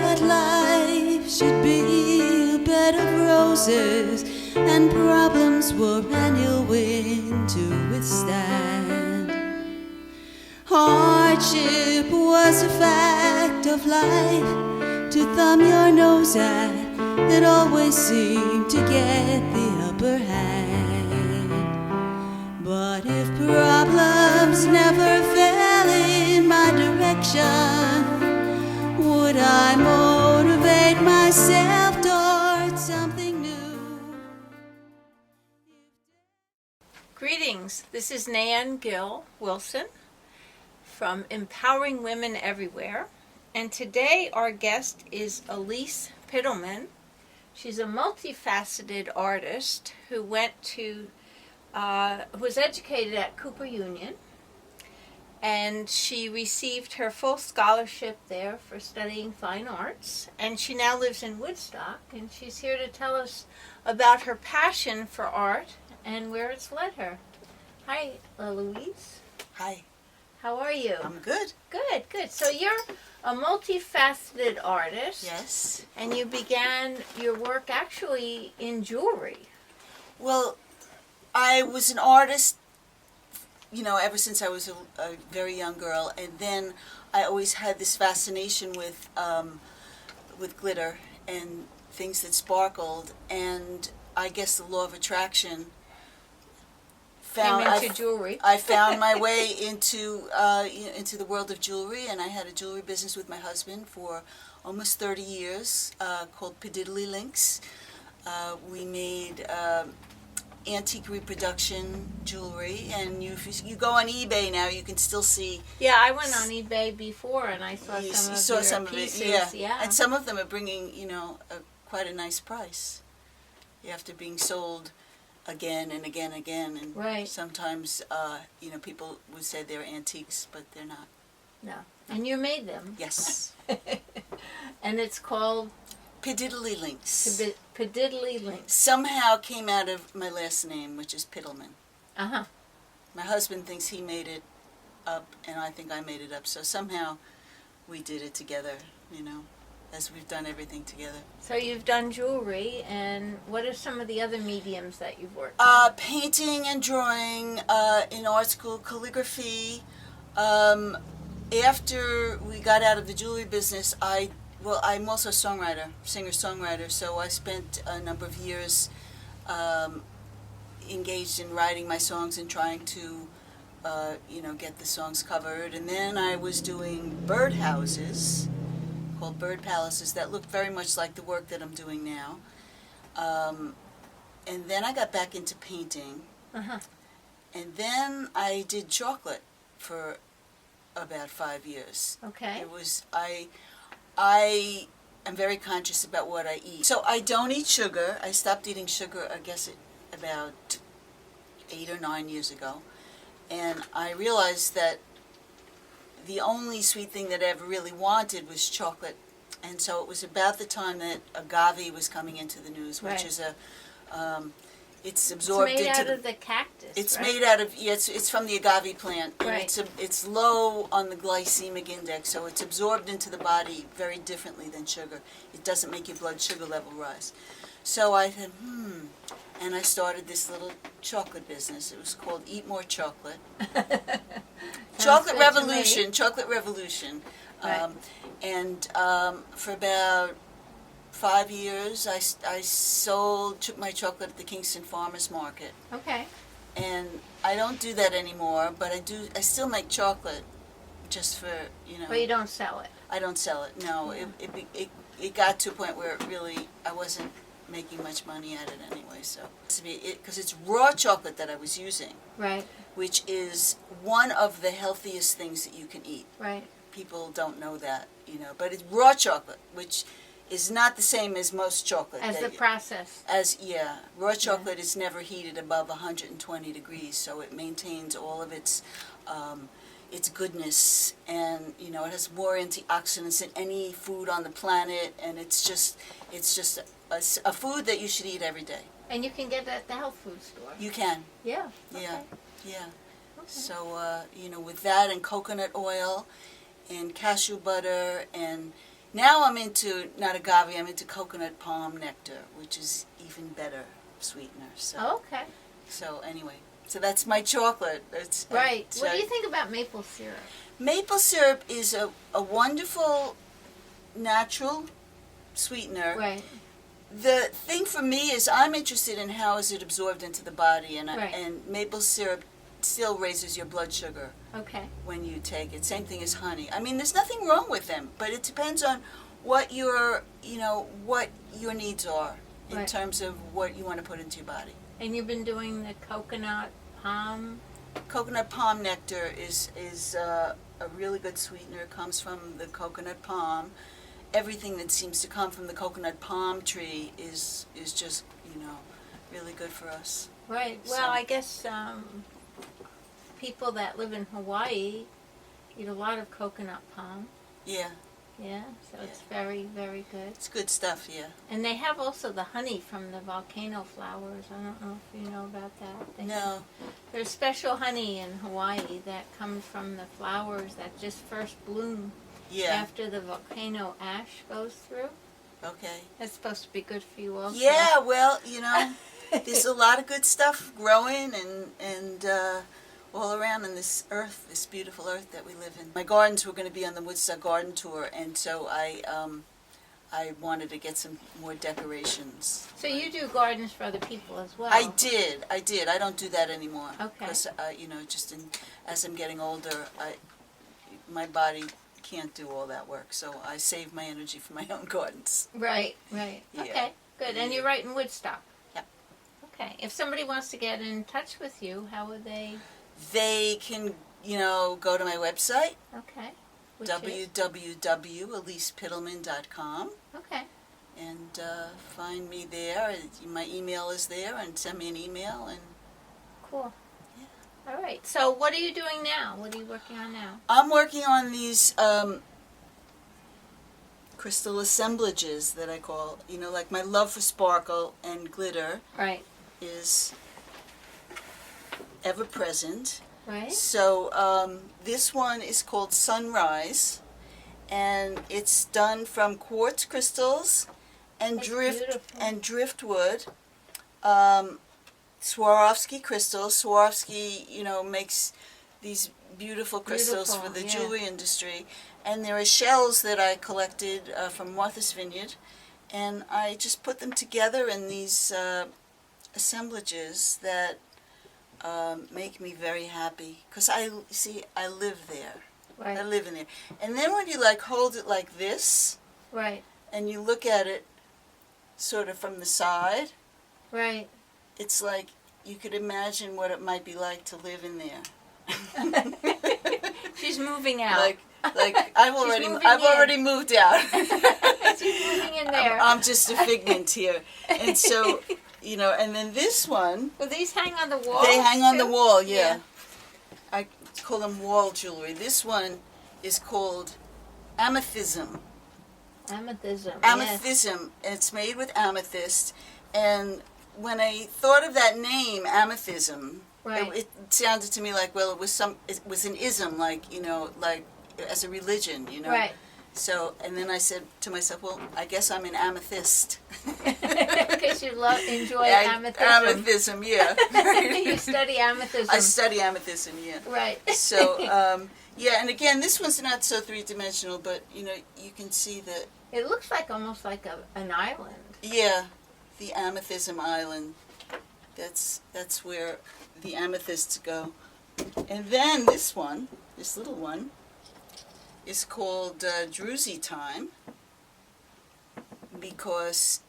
that life should be a bed of roses, and problems were genuine to withstand. Hardship was a fact of life to thumb your nose at. It always seemed to get the upper hand. But if problems never fell in my direction, would I motivate myself toward something new? Greetings, this is Nan Gill Wilson from Empowering Women Everywhere, and today our guest is Elise Pittelman. She's a multifaceted artist who was educated at Cooper Union, and she received her full scholarship there for studying fine arts, and she now lives in Woodstock, and she's here to tell us about her passion for art and where it's led her. Hi, Louise. Hi. How are you? I'm good. Good. So you're a multifaceted artist. Yes. And you began your work actually in jewelry. Well, I was an artist, ever since I was a very young girl, and then I always had this fascination with glitter and things that sparkled, and I guess the law of attraction jewelry. I found my way into the world of jewelry, and I had a jewelry business with my husband for almost 30 years called Pididdly-Links. We made antique reproduction jewelry, and if you go on eBay now, you can still see. Yeah, I went on eBay before, and I saw some of your pieces. Yeah, and some of them are bringing quite a nice price after being sold again and again and again, and right. Sometimes people would say they're antiques, but they're not. No, and you made them. Yes. And it's called Pididdly-Links. Pididdly-Links. Somehow came out of my last name, which is Pittelman. Uh-huh. My husband thinks he made it up, and I think I made it up, so somehow we did it together, as we've done everything together. So you've done jewelry, and what are some of the other mediums that you've worked in? Painting and drawing, in art school, calligraphy. After we got out of the jewelry business, I'm also a songwriter, singer-songwriter, so I spent a number of years engaged in writing my songs and trying to, get the songs covered. And then I was doing birdhouses, called bird palaces, that looked very much like the work that I'm doing now. And then I got back into painting. Uh-huh. And then I did chocolate for about 5 years. Okay. I am very conscious about what I eat. So I don't eat sugar. I stopped eating sugar, I guess, about 8 or 9 years ago. And I realized that the only sweet thing that I ever really wanted was chocolate. And so it was about the time that agave was coming into the news, which right. is it's absorbed into... It's made out of the cactus, It's right? made out of, it's from the agave plant. And right. It's low on the glycemic index, so it's absorbed into the body very differently than sugar. It doesn't make your blood sugar level rise. So I said, and I started this little chocolate business. It was called Eat More Chocolate. Chocolate Revolution. Right. And for about 5 years, I took my chocolate at the Kingston Farmers Market. Okay. And I don't do that anymore, but I still make chocolate just for, But you don't sell it. I don't sell it, no. Yeah. It got to a point where I wasn't making much money at it anyway, so. Because it's raw chocolate that I was using. Right. Which is one of the healthiest things that you can eat. Right. People don't know that, but it's raw chocolate, which is not the same as most chocolate. As the process. Raw chocolate is never heated above 120 degrees, so it maintains all of its goodness, and it has more antioxidants than any food on the planet, and it's just a food that you should eat every day. And you can get it at the health food store. You can. Yeah. Okay. Yeah. Okay. So with that and coconut oil and cashew butter and Now I'm into, not agave, I'm into coconut palm nectar, which is even better sweetener. So, Okay. so anyway, so that's my chocolate. Right. What do you think about maple syrup? Maple syrup is a wonderful natural sweetener. Right. The thing for me is I'm interested in how is it absorbed into the body, and Right. and maple syrup still raises your blood sugar Okay. when you take it. Same thing as honey. I mean, there's nothing wrong with them, but it depends on what your needs are in Right. terms of what you want to put into your body. And you've been doing the coconut palm. Coconut palm nectar is a really good sweetener. It comes from the coconut palm. Everything that seems to come from the coconut palm tree is just, really good for us. Right. Well, So- I guess people that live in Hawaii eat a lot of coconut palm. Yeah, Yeah. So it's very, very good. it's good stuff, yeah. And they have also the honey from the volcano flowers. I don't know if you know about that. No, There's special honey in Hawaii that comes from the flowers that just first bloom yeah, after the volcano ash goes through. okay. That's supposed to be good for you also. Yeah, well, there's a lot of good stuff growing and all around in this earth, this beautiful earth that we live in. My gardens were going to be on the Woodstock Garden Tour, and so I wanted to get some more decorations. So you do gardens for other people as well. I did. I don't do that anymore. Okay. Because, as I'm getting older, my body can't do all that work, so I save my energy for my own gardens. Right, right. Yeah. Okay, good. And you're right in Woodstock. Yep. Okay. If somebody wants to get in touch with you, how would they? They can, go to my website, Okay. Which is? www.ElisePittleman.com, Okay. and find me there. My email is there, and send me an email. And Cool. All right. So what are you doing now? What are you working on now? I'm working on these crystal assemblages that I call, like my love for sparkle and glitter Right. is ever present. Right. So this one is called Sunrise, and it's done from quartz crystals and That's beautiful. driftwood. Swarovski crystals. Swarovski, makes these beautiful crystals Beautiful, for the yeah. jewelry industry. And there are shells that I collected from Martha's Vineyard, and I just put them together in these assemblages that make me very happy. Because I live there. I Right. live in there. And then when you hold it like this, Right. and you look at it sort of from the side, Right. it's like you could imagine what it might be like to live in there. She's moving out. Like I've moving in. already moved out. She's moving in there. I'm just a figment here. And so, and then this one, Will these hang on the wall? they hang on the too? wall, yeah. I call them wall jewelry. This one is called amethism. Amethism. Yes. Amethism. It's made with amethyst, and when I thought of that name, amethism, Right. it sounded to me like, well, it was an ism, like as a religion, Right. So, and then I said to myself, well, I guess I'm an amethyst. Because you enjoy amethism. Amethism, yeah. You study amethism. I study amethism, yeah. Right. So, yeah, and again, this one's not so three-dimensional, but, you can see that, It looks like almost like an island. yeah, the amethism island. That's where the amethysts go. And then this little one, is called Druzy Time, because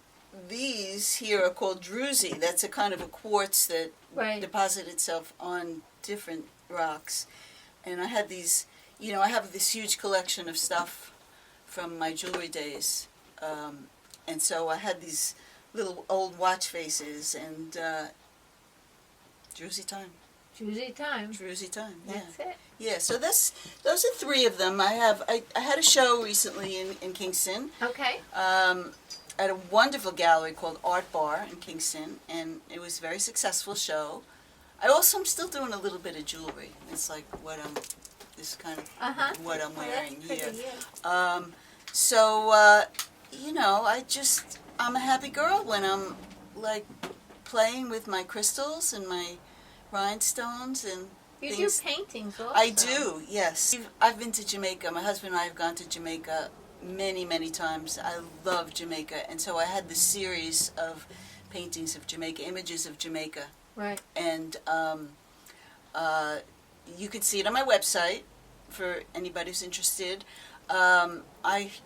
these here are called druzy. That's a kind of a quartz that Right. deposits itself on different rocks. And I had these, I have this huge collection of stuff from my jewelry days. And so I had these little old watch faces, and Druzy Time. Druzy time. Druzy Time, yeah. That's it. Yeah, so those are three of them. I had a show recently in Kingston, Okay. at a wonderful gallery called Art Bar in Kingston, and it was a very successful show. I'm still doing a little bit of jewelry. It's like what I'm Uh-huh. wearing Well, that's pretty, here. yeah. So, I'm a happy girl when I'm, like, playing with my crystals and my rhinestones and You things. do paintings also. I do, yes. I've been to Jamaica. My husband and I have gone to Jamaica many, many times. I love Jamaica. And so I had this series of paintings of Jamaica, images of Jamaica. Right. And you can see it on my website for anybody who's interested. I've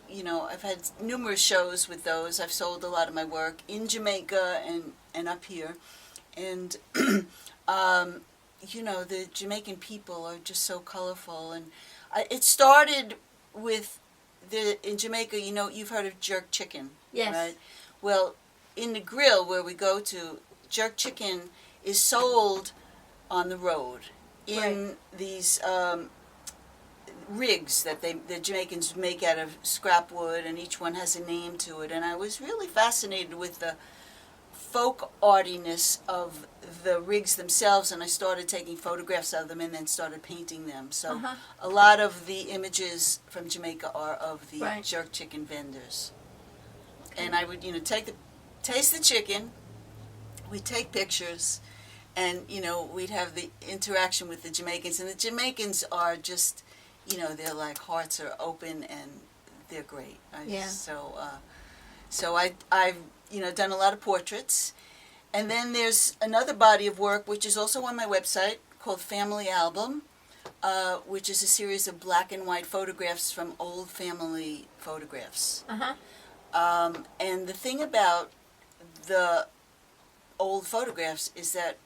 had numerous shows with those. I've sold a lot of my work in Jamaica and up here. And, the Jamaican people are just so colorful. And it started with, in Jamaica, you've heard of jerk chicken. Yes. Right? Well, in the grill where we go to, jerk chicken is sold on the road in these rigs that the Jamaicans make out of scrap wood, and each one has a name to it. And I was really fascinated with the folk artiness of the rigs themselves, and I started taking photographs of them and then started painting them. So a lot of the images from Jamaica are of the jerk chicken vendors. Okay. And I would, taste the chicken, we'd take pictures, and, we'd have the interaction with the Jamaicans. And the Jamaicans are just, they're like, hearts are open and they're great. So I've, done a lot of portraits. And then there's another body of work, which is also on my website, called Family Album, which is a series of black and white photographs from old family photographs. And the thing about the old photographs is that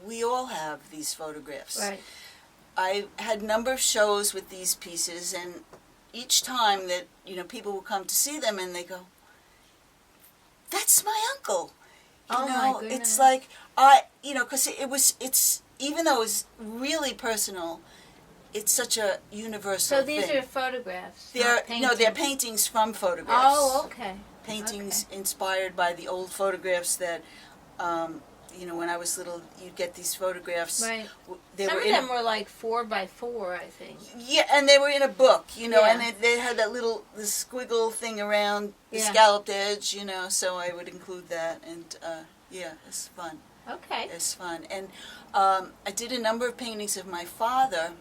we all have these photographs. Right. I had a number of shows with these pieces, and each time that, people will come to see them and they go, "That's my uncle." My goodness. It's like, because it's, even though it's really personal, it's such a universal thing. So these are photographs, They're paintings from photographs. Oh, okay. Paintings inspired by the old photographs that, when I was little, you'd get these photographs. Right. Some of them were like 4x4, I think. Yeah, and they were in a book, and they had that the squiggle thing around the scalloped edge, so I would include that, and it's fun. Okay. It's fun. And I did a number of paintings of my father,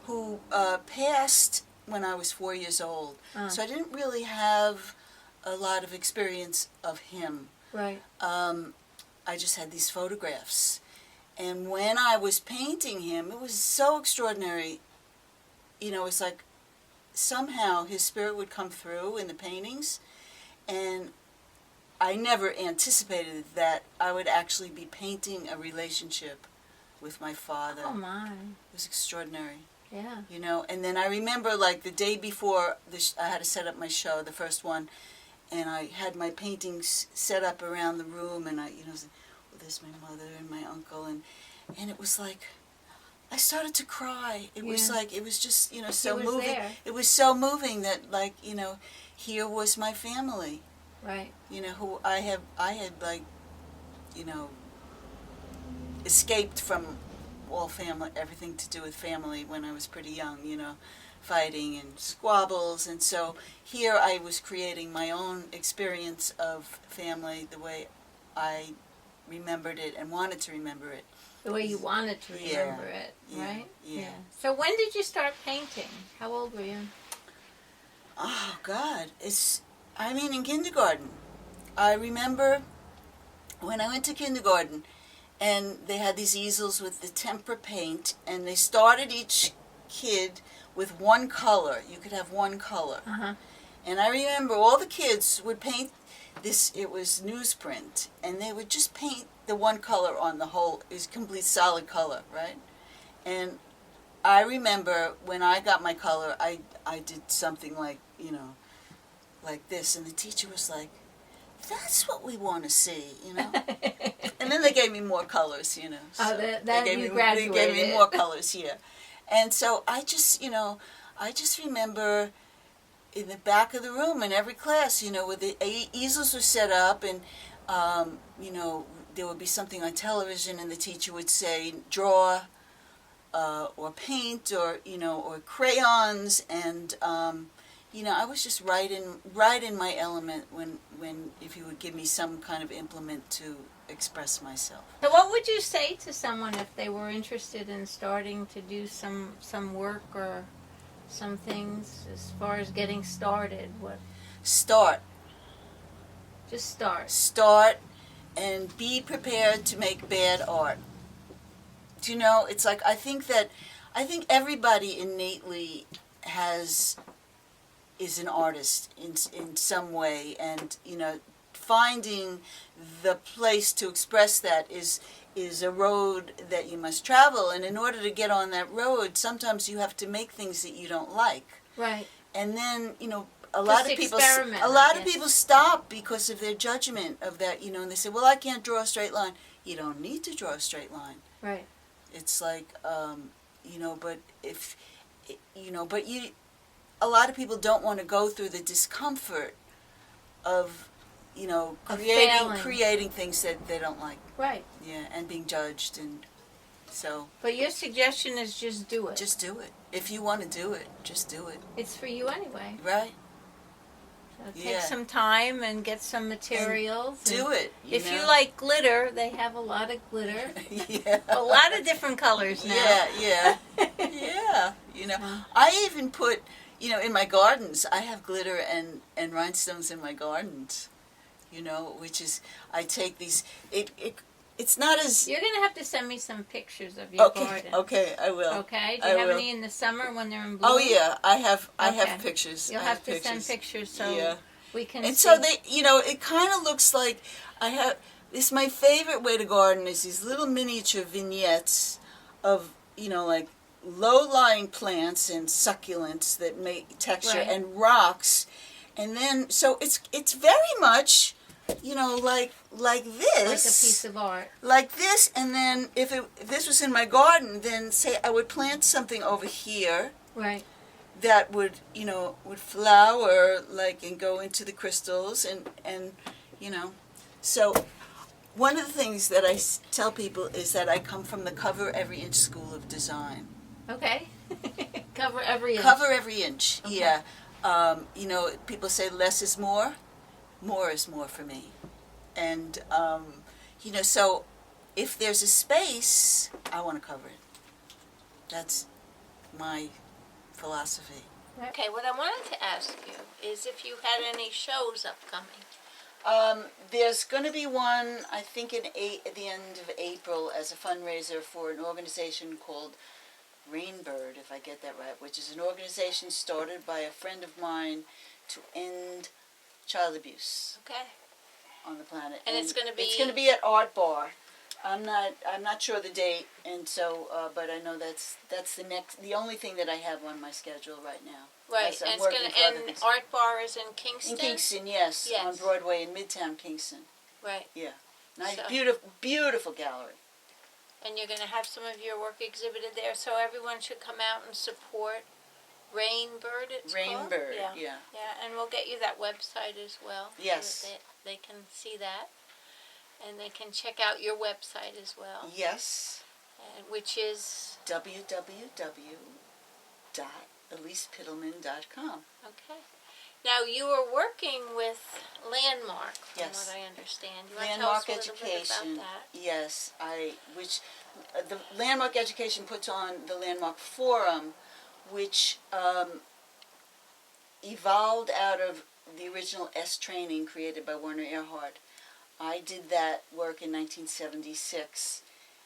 who passed when I was 4 years old. So I didn't really have a lot of experience of him. Right. I just had these photographs. And when I was painting him, it was so extraordinary. It's like somehow his spirit would come through in the paintings. And I never anticipated that I would actually be painting a relationship with my father. Oh, my. It was extraordinary. Yeah. And then I remember, like, the day before I had to set up my show, the first one, and I had my paintings set up around the room, and I, said, well, there's my mother and my uncle, and it was like, I started to cry. It was like, it was just, so moving. There. It was so moving that, like, here was my family. Right. Who I had like, escaped from all family, everything to do with family when I was pretty young, fighting and squabbles. And so here I was creating my own experience of family the way I remembered it and wanted to remember it. The way you wanted to remember it, right? Yeah. So when did you start painting? How old were you? Oh, God. In kindergarten. I remember when I went to kindergarten, and they had these easels with the tempera paint, and they started each kid with one color. You could have one color. And I remember all the kids would paint this, it was newsprint, and they would just paint the one color on the whole, it was complete solid color, right? And I remember when I got my color, I did something like, like this, and the teacher was like, "That's what we want to see," And then they gave me more colors, So Then you They graduated. gave me more colors here. And so I just remember in the back of the room in every class, where the easels were set up, and, there would be something on television, and the teacher would say, draw, or paint, or crayons, and, I was just right in my element when if you would give me some kind of implement to express myself. So what would you say to someone if they were interested in starting to do some work or some things as far as getting started? What? Start. Just start. Start and be prepared to make bad art. Do you know, it's like I think everybody innately is an artist in some way, and finding the place to express that is a road that you must travel, and in order to get on that road, sometimes you have to make things that you don't like. Right. And then, a lot of people stop because of their judgment of that, and they say, well, I can't draw a straight line. You don't need to draw a straight line. Right. It's like, a lot of people don't want to go through the discomfort of, creating things that they don't like. Right. Yeah, and being judged, and so. But your suggestion is just do it. Just do it. If you want to do it, just do it. It's for you anyway. Right. So take some time and get some materials. And do it. If you like glitter, they have a lot of glitter. Yeah. A lot of different colors now. Yeah. Yeah. I even put, in my gardens, I have glitter and rhinestones in my gardens. Which is, I take these, it's not as... You're going to have to send me some pictures of your garden. Okay, I will. Okay? Do you have any in the summer when they're in bloom? Oh, yeah, I have pictures. You'll have to send pictures so we can see. So they, it kind of looks like my favorite way to garden is these little miniature vignettes of, like low-lying plants and succulents that make texture and rocks. And then, so it's very much, like this. Like a piece of art. Like this, and then if this was in my garden, then say I would plant something over here. Right. That would, would flower, and go into the crystals, and So, one of the things that I tell people is that I come from the Cover Every Inch School of Design. Okay. Cover every inch. Cover every inch, okay. Yeah. People say less is more. More is more for me. And, so if there's a space, I want to cover it. That's my philosophy. Okay, what I wanted to ask you is if you had any shows upcoming. There's going to be one, I think, at the end of April as a fundraiser for an organization called Rainbird, if I get that right, which is an organization started by a friend of mine to end child abuse. Okay. On the planet. And it's going to be... It's going to be at Art Bar. I'm not sure the date, and so, but I know that's the only thing that I have on my schedule right now. Right, and it's going to, and Art Bar is in Kingston? In Kingston, yes. On Broadway in Midtown Kingston. Right. Yeah. Nice, beautiful gallery. And you're going to have some of your work exhibited there, so everyone should come out and support Rainbird, it's called? Rainbird, yeah. Yeah, and we'll get you that website as well. Yes. So that they can see that. And they can check out your website as well. Yes. Which is? www.ElisePittleman.com. Okay. Now, you are working with Landmark, from yes. what I understand. You want Landmark to tell us a little Education. bit about that? Yes, the Landmark Education puts on the Landmark Forum, which evolved out of the original S training created by Werner Erhard. I did that work in 1976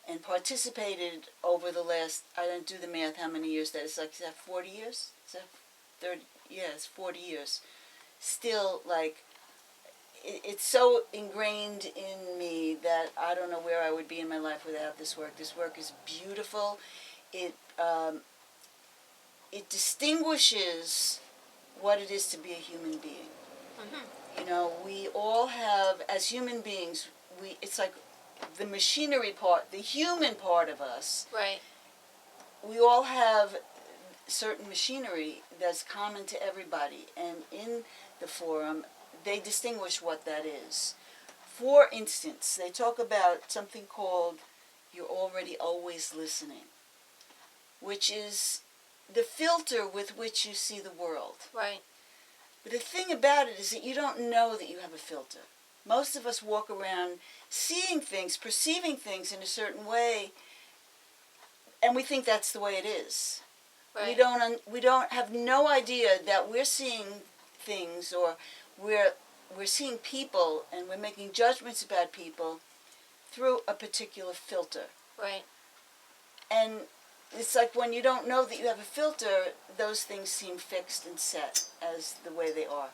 and participated over the last, I don't do the math how many years that is, is that 40 years? Is that 30? Yeah, it's 40 years. Still, it's so ingrained in me that I don't know where I would be in my life without this work. This work is beautiful. It distinguishes what it is to be a human being. Mm-hmm. We all have, as human beings, it's like the machinery part, the human part of us. Right. We all have certain machinery that's common to everybody, and in the forum, they distinguish what that is. For instance, they talk about something called "you're already always listening," which is the filter with which you see the world. Right. But the thing about it is that you don't know that you have a filter. Most of us walk around seeing things, perceiving things in a certain way, and we think that's the way it is. Right. We don't have no idea that we're seeing things, or we're seeing people, and we're making judgments about people through a particular filter. Right. And it's like when you don't know that you have a filter, those things seem fixed and set as the way they are.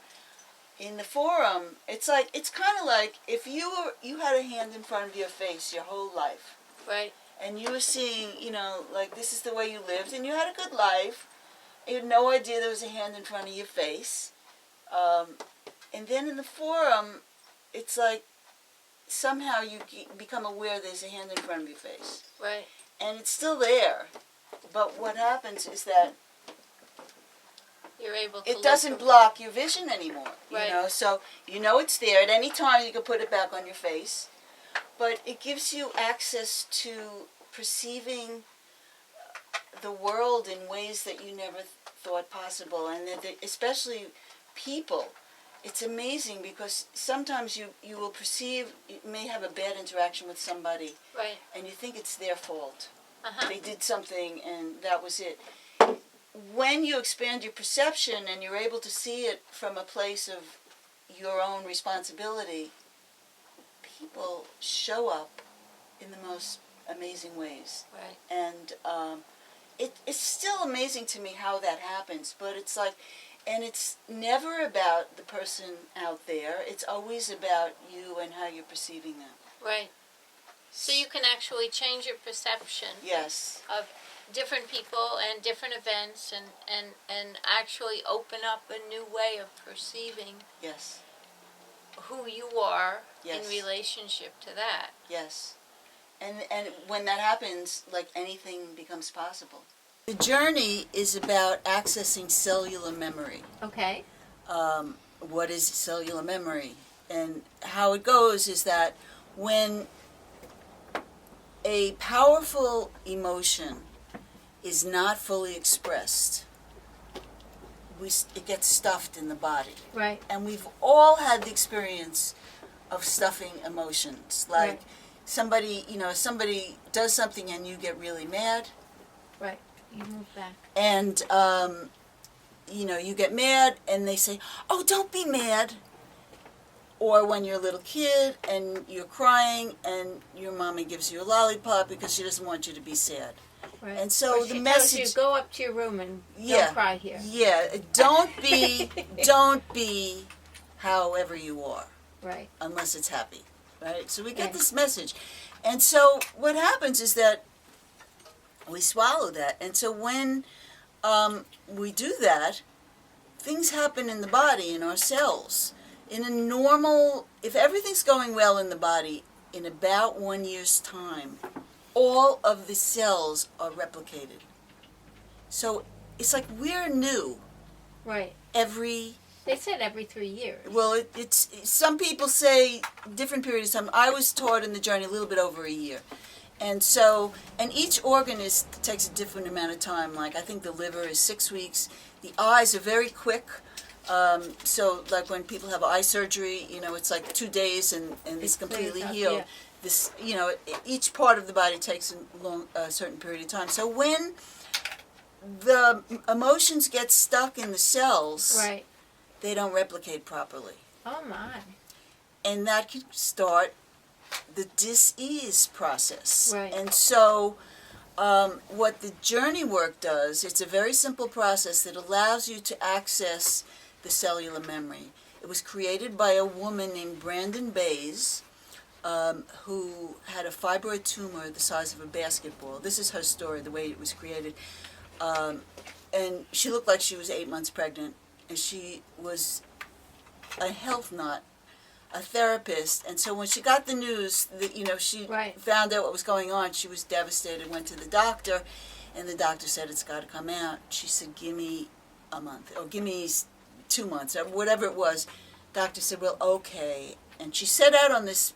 In the forum, it's kind of like if you had a hand in front of your face your whole life. Right. And you were seeing, like this is the way you lived, and you had a good life. You had no idea there was a hand in front of your face. And then in the forum, it's like somehow you become aware there's a hand in front of your face. Right. And it's still there. But what happens is that you're able to it doesn't block your vision anymore. Right. So it's there. At any time you can put it back on your face. But it gives you access to perceiving the world in ways that you never thought possible. And especially people. It's amazing because sometimes you will perceive, you may have a bad interaction with somebody. Right. And you think it's their fault. Uh-huh. They did something and that was it. When you expand your perception and you're able to see it from a place of your own responsibility, people show up in the most amazing ways. Right. And it's still amazing to me how that happens, but it's like, and it's never about the person out there. It's always about you and how you're perceiving them. Right. So you can actually change your perception. Yes. Of different people and different events and actually open up a new way of perceiving Yes. who you are Yes. in relationship to that. Yes. And when that happens, like anything becomes possible. The journey is about accessing cellular memory. Okay. What is cellular memory? And how it goes is that when a powerful emotion is not fully expressed, it gets stuffed in the body. Right. And we've all had the experience of stuffing emotions. Like Right. somebody does something and you get really mad. Right. You move back. And, you get mad and they say, oh, don't be mad. Or when you're a little kid and you're crying and your mommy gives you a lollipop because she doesn't want you to be sad. Right. And so Or the she message... tells you, go up to your room and Yeah. don't cry here. Yeah, don't be however you are. Right. Unless it's happy, right? So we get Right. this message. And so what happens is that we swallow that. And so when we do that, things happen in the body, in our cells. In a normal, if everything's going well in the body, in about 1 year's time, all of the cells are replicated. So it's like we're new Right. every... They said every 3 years. Well, it's some people say different periods of time. I was taught in the journey a little bit over a year. And so, and each organ takes a different amount of time. Like I think the liver is 6 weeks. The eyes are very quick. So like when people have eye surgery, it's like 2 days and it's completely clears up, healed. yeah. This, each part of the body takes a certain period of time. So when the emotions get stuck in the cells, Right. they don't replicate properly. Oh my. And that can start the dis-ease process. Right. And so what the journey work does, it's a very simple process that allows you to access the cellular memory. It was created by a woman named Brandon Bays, who had a fibroid tumor the size of a basketball. This is her story, the way it was created. And she looked like she was 8 months pregnant. And she was a health nut, a therapist. And so when she got the news that, she Right. found out what was going on, she was devastated, went to the doctor, and the doctor said, it's got to come out. She said, give me a month, or give me 2 months, or whatever it was. Doctor said, well, okay. And she set out on this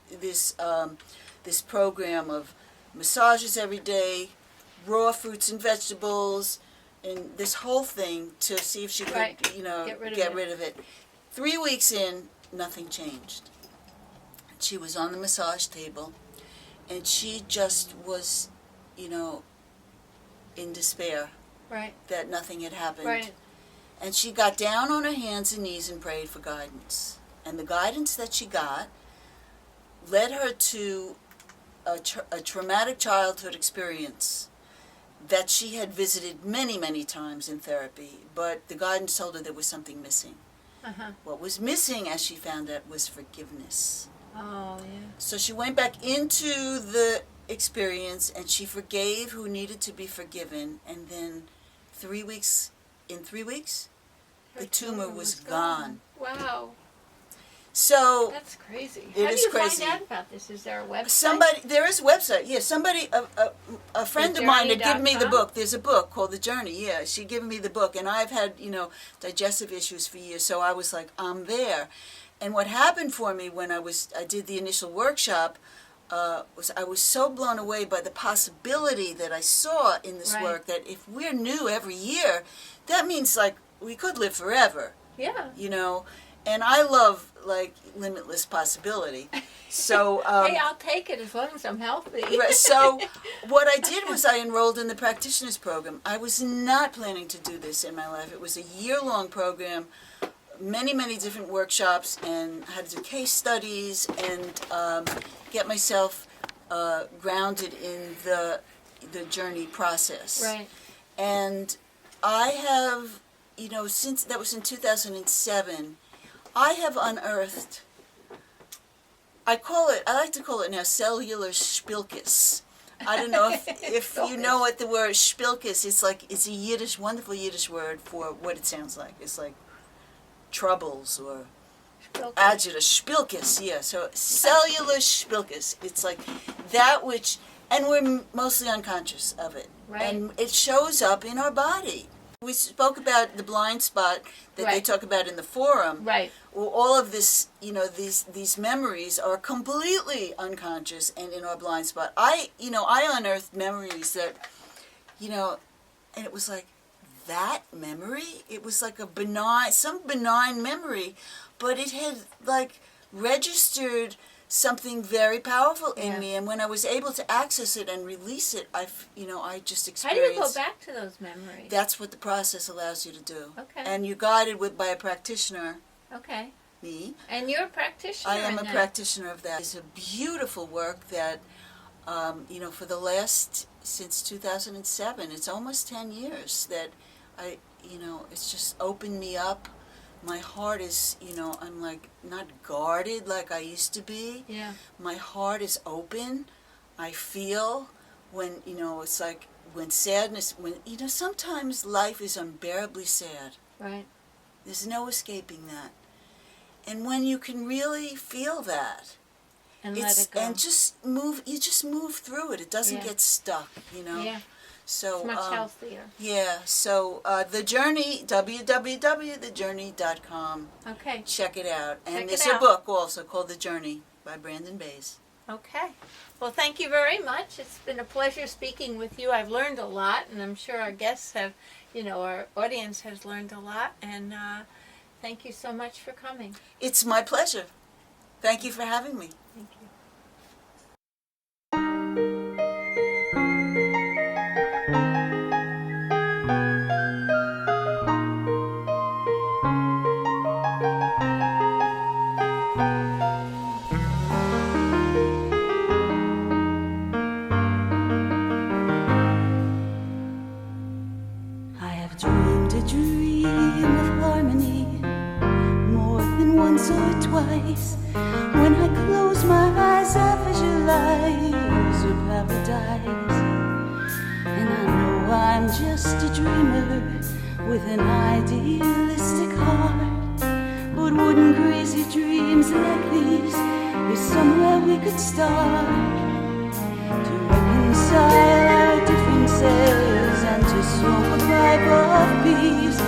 program of massages every day, raw fruits and vegetables, in this whole thing to see if she could, Right. get rid of it. 3 weeks in, nothing changed. She was on the massage table, and she just was, in despair Right. that nothing had happened. Right. And she got down on her hands and knees and prayed for guidance. And the guidance that she got led her to a traumatic childhood experience that she had visited many, many times in therapy, but the guidance told her there was something missing. Uh-huh. What was missing, as she found out, was forgiveness. Oh, yeah. So she went back into the experience and she forgave who needed to be forgiven, and then 3 weeks, Her the tumor tumor was gone. Wow. So That's crazy. It How is do you crazy. find out about this? Is there a website? there is a website. Yeah, a friend of mine had given me the TheJourney.com? book. There's a book called The Journey. Yeah, she'd given me the book, and I've had digestive issues for years. So I was like, I'm there. And what happened for me when I did the initial workshop was I was so blown away by the possibility that I saw in this Right. work, that if we're new every year, that means like we could live forever. Yeah. And I love like limitless possibility. So Hey, I'll take it as long as I'm healthy. so what I did was I enrolled in the practitioners program. I was not planning to do this in my life. It was a year-long program, many, many different workshops, and I had to do case studies and get myself grounded in the journey process. Right. And I have, since that was in 2007, I have unearthed, I like to call it now cellular spilkes. I don't know if you know what the word spilkes is. It's a wonderful Yiddish word for what it sounds like. It's like troubles or agita, spilkes, yeah. So cellular spilkes. It's like that which, and we're mostly unconscious of it. Right. And it shows up in our body. We spoke about the blind spot that they Right. talk about in the forum. Right. Well, all of this, these memories are completely unconscious and in our blind spot. I unearthed memories that, and it was like, that memory? It was like some benign memory, but it had like registered something very powerful in Yeah. me, and when I was able to access it and release it, I just experienced. How do you go back to those memories? That's what the process allows you to do. Okay. And you're guided by a practitioner, Okay. me. And you're a practitioner. I am in a that. practitioner of that. It's a beautiful work that, for the since 2007, it's almost 10 years that it's just opened me up. My heart is, I'm like not guarded like I used to be. Yeah. My heart is open. I feel when, it's like when sadness, sometimes life is unbearably sad. Right. There's no escaping that. And when you can really feel that, And let it go. and you just move through it. It doesn't Yeah. get stuck, Yeah. So It's much healthier. yeah, so The Journey, www.thejourney.com. Okay. Check it out. And Check it there's a out. book also called The Journey by Brandon Bays. Okay. Well, thank you very much. It's been a pleasure speaking with you. I've learned a lot, and I'm sure our guests have, our audience has learned a lot. And thank you so much for coming. It's my pleasure. Thank you for having me. Thank you. I have dreamed a dream of harmony more than once or twice. When I close my eyes, I visualize a paradise. And I know I'm just a dreamer with an idealistic heart. But wouldn't crazy dreams like these be somewhere we could start? To reconcile our differences and to smoke a pipe of peace.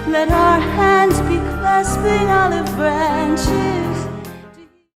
Let our hands be clasping olive branches.